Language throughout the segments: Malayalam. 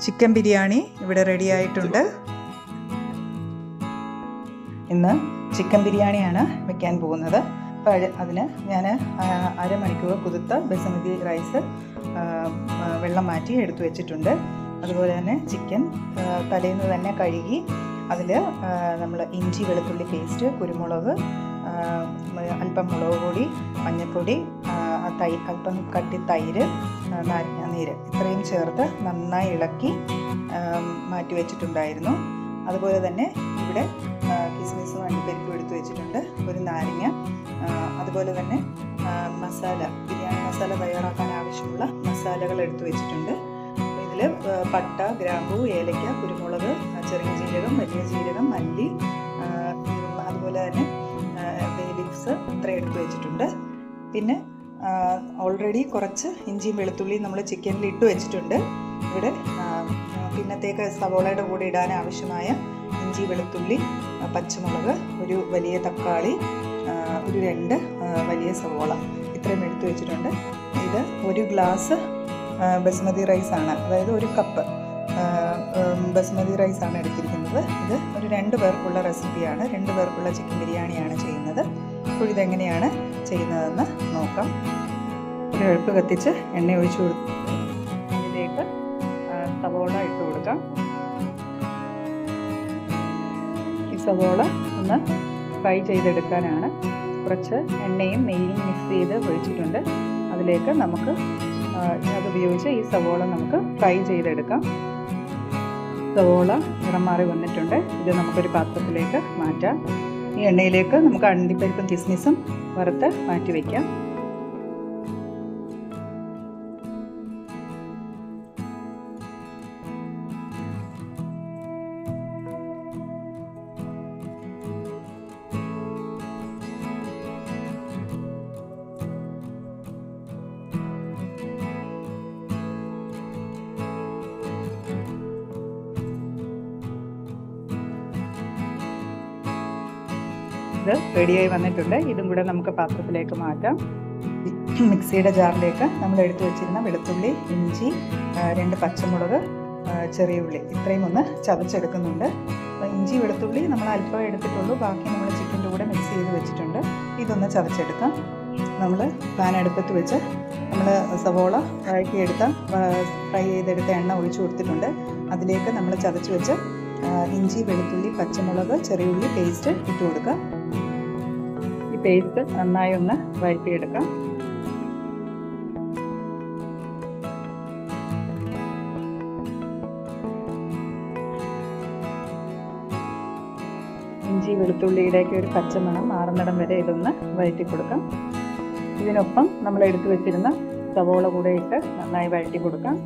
ചിക്കൻ ബിരിയാണി ഇവിടെ റെഡി ആയിട്ടുണ്ട്. ഇന്ന് ചിക്കൻ ബിരിയാണിയാണ് വെക്കാൻ പോകുന്നത്. അപ്പോൾ അതിന് ഞാൻ അരമണിക്കൂർ കുതിർത്ത ബസുമതി റൈസ് വെള്ളം മാറ്റി എടുത്തു വെച്ചിട്ടുണ്ട്. അതുപോലെ തന്നെ ചിക്കൻ തലേന്ന് തന്നെ കഴുകി അതിൽ നമ്മൾ ഇഞ്ചി വെളുത്തുള്ളി പേസ്റ്റ്, കുരുമുളക്, അല്പം മുളക് പൊടി, മഞ്ഞൾപ്പൊടി, അല്പം കട്ടി തൈര്, നാരങ്ങ നീര് ഇത്രയും ചേർത്ത് നന്നായി ഇളക്കി മാറ്റി വെച്ചിട്ടുണ്ടായിരുന്നു. അതുപോലെ തന്നെ ഇവിടെ കിസ്മിസും അണ്ടിപ്പരിപ്പും എടുത്തു വെച്ചിട്ടുണ്ട്, ഒരു നാരങ്ങ. അതുപോലെ തന്നെ ബിരിയാണി മസാല തയ്യാറാക്കാൻ ആവശ്യമുള്ള മസാലകൾ എടുത്തു വെച്ചിട്ടുണ്ട്. ഇതിൽ പട്ട, ഗ്രാമ്പൂ, ഏലക്ക, കുരുമുളക്, ചെറിയ ജീരകം, വലിയ ജീരകം, മല്ലി, അതുപോലെ തന്നെ ബേ ലീവ്സ് ഇത്രയും എടുത്തു വെച്ചിട്ടുണ്ട്. പിന്നെ ഓൾറെഡി കുറച്ച് ഇഞ്ചിയും വെളുത്തുള്ളിയും നമ്മൾ ചിക്കനിൽ ഇട്ട് വെച്ചിട്ടുണ്ട്. ഇവിടെ പിന്നത്തേക്ക് സവോളയുടെ കൂടെ ഇടാൻ ആവശ്യമായ ഇഞ്ചി, വെളുത്തുള്ളി, പച്ചമുളക്, ഒരു വലിയ തക്കാളി, ഒരു 2 വലിയ സവോള ഇത്രയും എടുത്തു വെച്ചിട്ടുണ്ട്. ഇത് 1 ഗ്ലാസ് ബസുമതി റൈസാണ്, അതായത് 1 കപ്പ് ബസുമതി റൈസാണ് എടുത്തിരിക്കുന്നത്. ഇത് ഒരു 2 പേർക്കുള്ള റെസിപ്പിയാണ്, 2 പേർക്കുള്ള ചിക്കൻ ബിരിയാണിയാണ് ചെയ്യുന്നത്. അപ്പോൾ ഇതെങ്ങനെയാണ് ചെയ്യുന്നതെന്ന് നോക്കാം. ഒരു അടുപ്പ് കത്തിച്ച് എണ്ണ ഒഴിച്ചു കൊടുത്ത് അതിലേക്ക് സവോള ഇട്ട് കൊടുക്കാം. ഈ സവോള ഒന്ന് ഫ്രൈ ചെയ്തെടുക്കാനാണ്. കുറച്ച് എണ്ണയും നെയ്യും മിക്സ് ചെയ്ത് ഒഴിച്ചിട്ടുണ്ട്. അതിലേക്ക് നമുക്ക് അതുപയോഗിച്ച് ഈ സവോള നമുക്ക് ഫ്രൈ ചെയ്തെടുക്കാം. സവോള നിറം മാറി വന്നിട്ടുണ്ട്. ഇത് നമുക്കൊരു പാത്രത്തിലേക്ക് മാറ്റാം. ഈ എണ്ണയിലേക്ക് നമുക്ക് അണ്ടിപ്പരിപ്പും കിസ്മിസും വറുത്ത് മാറ്റി വയ്ക്കാം. ഇത് റെഡിയായി വന്നിട്ടുണ്ട്. ഇതും കൂടെ നമുക്ക് പാത്രത്തിലേക്ക് മാറ്റാം. മിക്സിയുടെ ജാറിലേക്ക് നമ്മൾ എടുത്തു വെച്ചിരുന്ന വെളുത്തുള്ളി, ഇഞ്ചി, 2 പച്ചമുളക്, ചെറിയ ഉള്ളി ഇത്രയും ഒന്ന് ചതച്ചെടുക്കുന്നുണ്ട്. അപ്പോൾ ഇഞ്ചി വെളുത്തുള്ളി നമ്മൾ അല്പം എടുത്തിട്ടുള്ളൂ, ബാക്കി നമ്മൾ ചിക്കൻ്റെ കൂടെ മിക്സ് ചെയ്ത് വെച്ചിട്ടുണ്ട്. ഇതൊന്ന് ചതച്ചെടുക്കാം. നമ്മൾ പാൻ അടുപ്പത്ത് വെച്ച് നമ്മൾ സവോള ഫ്രൈ ചെയ്തെടുത്ത എണ്ണ ഒഴിച്ചു കൊടുത്തിട്ടുണ്ട്. അതിലേക്ക് നമ്മൾ ചതച്ച് വെച്ച് ഇഞ്ചി, വെളുത്തുള്ളി, പച്ചമുളക്, ചെറിയ ഉള്ളി പേസ്റ്റ് ഇട്ട് കൊടുക്കുക. ഈ പേസ്റ്റ് നന്നായി ഒന്ന് വഴറ്റിയെടുക്കാം. ഇഞ്ചി വെളുത്തുള്ളിയുടെയൊക്കെ ഒരു പച്ചമണം മാറുന്നിടം വരെ ഇതൊന്ന് വഴറ്റി കൊടുക്കാം. ഇതിനൊപ്പം നമ്മൾ എടുത്തു വെച്ചിരുന്ന സവോള കൂടെ ഇട്ട് നന്നായി വഴറ്റി കൊടുക്കാം.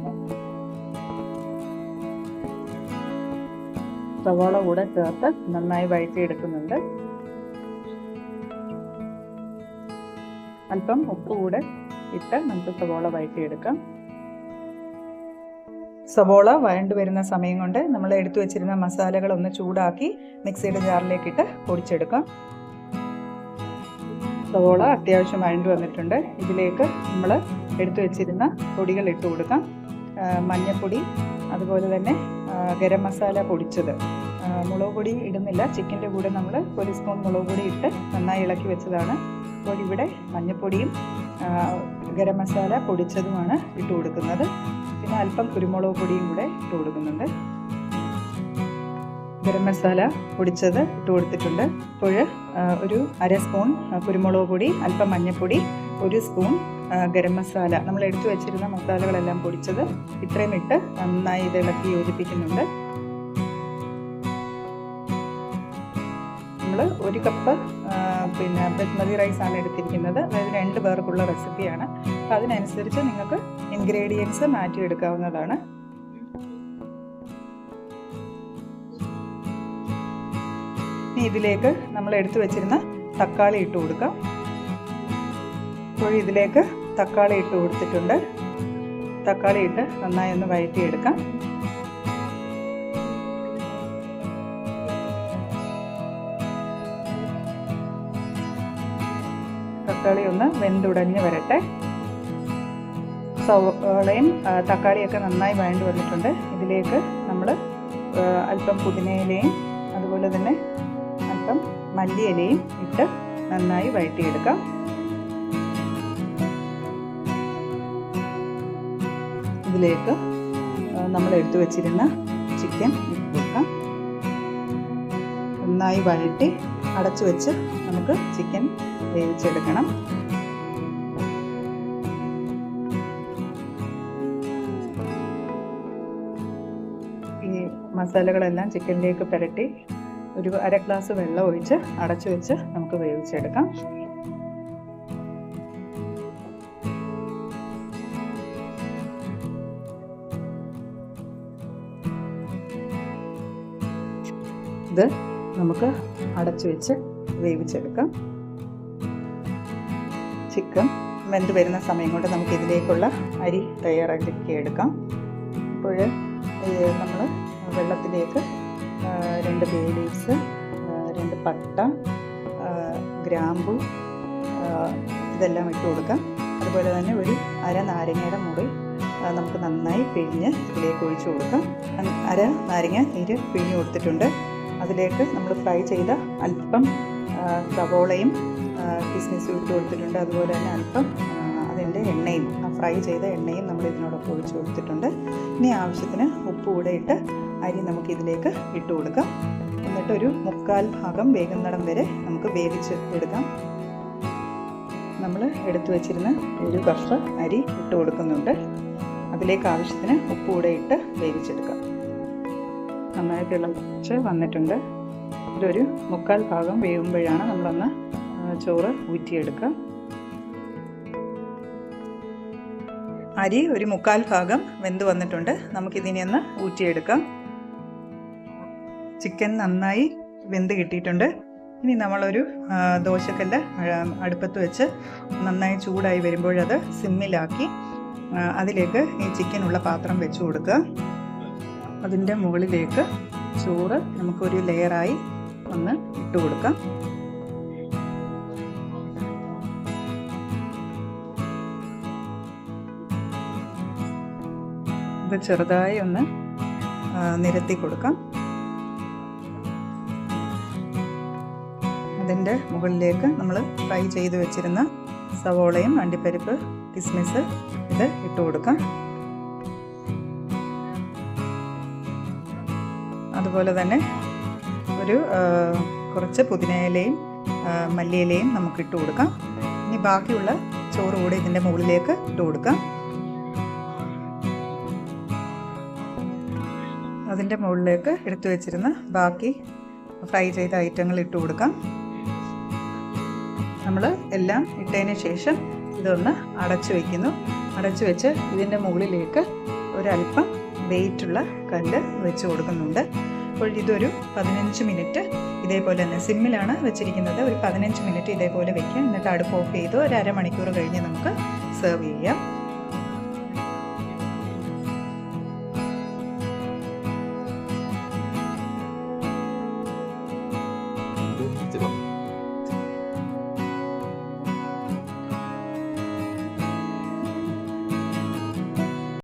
സവോള കൂടെ ചേർത്ത് നന്നായി വഴറ്റിയെടുക്കുന്നുണ്ട്. അല്പം ഉപ്പ് കൂടെ ഇട്ട് നമുക്ക് സവോള വഴറ്റിയെടുക്കാം. സവോള വഴണ്ടു വരുന്ന സമയം കൊണ്ട് നമ്മൾ എടുത്തു വെച്ചിരുന്ന മസാലകൾ ഒന്ന് ചൂടാക്കി മിക്സിയുടെ ജാറിലേക്കിട്ട് പൊടിച്ചെടുക്കാം. സവോള അത്യാവശ്യം വഴണ്ടു വന്നിട്ടുണ്ട്. ഇതിലേക്ക് നമ്മൾ എടുത്തു വെച്ചിരുന്ന പൊടികൾ ഇട്ട് കൊടുക്കാം. മഞ്ഞൾപ്പൊടി, അതുപോലെ തന്നെ ഗരം മസാല പൊടിച്ചത്. മുളക് പൊടി ഇടുന്നില്ല, ചിക്കൻ്റെ കൂടെ നമ്മൾ 1 സ്പൂൺ മുളക് പൊടി ഇട്ട് നന്നായി ഇളക്കി വെച്ചതാണ്. അപ്പോൾ ഇവിടെ മഞ്ഞൾപ്പൊടിയും ഗരം മസാല പൊടിച്ചതുമാണ് ഇട്ട് കൊടുക്കുന്നത്. പിന്നെ അല്പം കുരുമുളക് പൊടിയും കൂടെ ഇട്ട് കൊടുക്കുന്നുണ്ട്. ഗരം മസാല പൊടിച്ചത് ഇട്ട് കൊടുത്തിട്ടുണ്ട്. അപ്പോൾ ഒരു 1/2 സ്പൂൺ കുരുമുളക് പൊടി, അല്പം മഞ്ഞൾപ്പൊടി, 1 സ്പൂൺ ഗരം മസാല, നമ്മൾ എടുത്തു വെച്ചിരുന്ന മസാലകളെല്ലാം പൊടിച്ചത് ഇത്രയും ഇട്ട് നന്നായി ഇത് ഇളക്കി യോജിപ്പിക്കുന്നുണ്ട്. നമ്മൾ 1 കപ്പ് ബസ്മതി റൈസാണ് എടുത്തിരിക്കുന്നത്, അതായത് 2 പേർക്കുള്ള റെസിപ്പിയാണ്. അപ്പോൾ അതിനനുസരിച്ച് നിങ്ങൾക്ക് ഇൻഗ്രീഡിയൻസ് മാറ്റിയെടുക്കാവുന്നതാണ്. ഇനി ഇതിലേക്ക് നമ്മൾ എടുത്തു വെച്ചിരുന്ന തക്കാളി ഇട്ട് കൊടുക്കാം. അപ്പോൾ ഇതിലേക്ക് തക്കാളി ഇട്ട് കൊടുത്തിട്ടുണ്ട്. തക്കാളി ഇട്ട് നന്നായി ഒന്ന് വഴറ്റിയെടുക്കാം. തക്കാളി ഒന്ന് വെന്തുടഞ്ഞ് വരട്ടെ. സവോളയും തക്കാളിയൊക്കെ നന്നായി വഴണ്ട് വന്നിട്ടുണ്ട്. ഇതിലേക്ക് നമ്മൾ അല്പം പുതിനയിലയും അതുപോലെ തന്നെ അല്പം മല്ലിയിലയും ഇട്ട് നന്നായി വഴറ്റിയെടുക്കാം. ഇതിലേക്ക് നമ്മൾ എടുത്തു വച്ചിരുന്ന ചിക്കൻ ഇട്ട് കൊടുക്കാം. നന്നായി വഴറ്റി അടച്ചു വെച്ച് നമുക്ക് ചിക്കൻ വേവിച്ചെടുക്കണം. ഈ മസാലകളെല്ലാം ചിക്കനിലേക്ക് പുരട്ടി ഒരു 1/2 ഗ്ലാസ് വെള്ളം ഒഴിച്ച് അടച്ചു വെച്ച് നമുക്ക് വേവിച്ചെടുക്കാം. ഇത് നമുക്ക് അടച്ചു വെച്ച് വേവിച്ചെടുക്കാം. ചിക്കൻ വെന്ത് വരുന്ന സമയം കൊണ്ട് നമുക്ക് ഇതിലേക്കുള്ള അരി തയ്യാറാക്കി എടുക്കാം. അപ്പോൾ നമ്മൾ വെള്ളത്തിലേക്ക് 2 ബേ ലീവ്സ്, 2 പട്ട, ഗ്രാമ്പു ഇതെല്ലാം ഇട്ട് കൊടുക്കാം. അതുപോലെ തന്നെ ഒരു 1/2 നാരങ്ങയുടെ മുറി നമുക്ക് നന്നായി പിഴിഞ്ഞ് ഇതിലേക്ക് ഒഴിച്ചു കൊടുക്കാം. 1/2 നാരങ്ങ നീര് പിഴിഞ്ഞ് കൊടുത്തിട്ടുണ്ട്. അതിലേക്ക് നമ്മൾ ഫ്രൈ ചെയ്ത അല്പം സവോളയും കിസ്മിസും ഇട്ട് കൊടുത്തിട്ടുണ്ട്. അതുപോലെ തന്നെ അല്പം അതിൻ്റെ എണ്ണയും, ഫ്രൈ ചെയ്ത എണ്ണയും നമ്മൾ ഇതിനോടൊപ്പം ഒഴിച്ച് കൊടുത്തിട്ടുണ്ട്. ഇനി ആവശ്യത്തിന് ഉപ്പ് കൂടെ ഇട്ട് അരി നമുക്ക് ഇതിലേക്ക് ഇട്ട് കൊടുക്കാം. എന്നിട്ട് ഒരു 1/4 ഭാഗം വേകുന്നിടം വരെ നമുക്ക് വേവിച്ച് എടുക്കാം. നമ്മൾ എടുത്തു വച്ചിരുന്ന 1 കപ്പ് അരി ഇട്ട് കൊടുക്കുന്നുണ്ട്. അതിലേക്ക് ആവശ്യത്തിന് ഉപ്പ് കൂടെ ഇട്ട് വേവിച്ചെടുക്കാം. നന്നായി തിളച്ച് വന്നിട്ടുണ്ട്. ഇതൊരു 1/4 ഭാഗം വേകുമ്പോഴാണ് നമ്മളൊന്ന് ചോറ് ഊറ്റിയെടുക്കുക. അരി ഒരു 1/4 ഭാഗം വെന്ത് വന്നിട്ടുണ്ട്. നമുക്കിതിനെ ഒന്ന് ഊറ്റിയെടുക്കാം. ചിക്കൻ നന്നായി വെന്ത് കിട്ടിയിട്ടുണ്ട്. ഇനി നമ്മളൊരു ദോശക്കല്ല് അടുപ്പത്ത് വെച്ച് നന്നായി ചൂടായി വരുമ്പോഴത് സിമ്മിലാക്കി അതിലേക്ക് ഈ ചിക്കനുള്ള പാത്രം വെച്ച് കൊടുക്കുക. അതിൻ്റെ മുകളിലേക്ക് ചോറ് നമുക്കൊരു ലെയറായി ഒന്ന് ഇട്ട് കൊടുക്കാം. ഇത് ചെറുതായി ഒന്ന് നിരത്തി കൊടുക്കാം. അതിൻ്റെ മുകളിലേക്ക് നമ്മൾ ഫ്രൈ ചെയ്ത് വെച്ചിരുന്ന സവോളയും അണ്ടിപ്പരിപ്പ്, കിസ്മിസ് ഇത് ഇട്ട് കൊടുക്കാം. അതുപോലെ തന്നെ ഒരു കുറച്ച് പുതിനയിലയും മല്ലിയിലയും നമുക്ക് ഇട്ട് കൊടുക്കാം. ഇനി ബാക്കിയുള്ള ചോറ് കൂടെ ഇതിൻ്റെ മുകളിലേക്ക് ഇട്ട് കൊടുക്കാം. അതിൻ്റെ മുകളിലേക്ക് എടുത്തു വെച്ചിരുന്ന ബാക്കി ഫ്രൈ ചെയ്ത ഐറ്റങ്ങൾ ഇട്ട് കൊടുക്കാം. നമ്മൾ എല്ലാം ഇട്ടതിന് ശേഷം ഇതൊന്ന് അടച്ചു വയ്ക്കുന്നു. അടച്ചു വെച്ച് ഇതിൻ്റെ മുകളിലേക്ക് ഒരല്പം വെയിറ്റുള്ള കല്ല് വെച്ച് കൊടുക്കുന്നുണ്ട്. അപ്പോൾ ഇതൊരു 15 മിനിറ്റ് ഇതേപോലെ തന്നെ സിമ്മിലാണ് വെച്ചിരിക്കുന്നത്. ഒരു 15 മിനിറ്റ് ഇതേപോലെ വയ്ക്കുക. എന്നിട്ട് അടുപ്പ് ഓഫ് ചെയ്ത് ഒരു 1/2 മണിക്കൂർ കഴിഞ്ഞ് നമുക്ക് സെർവ് ചെയ്യാം.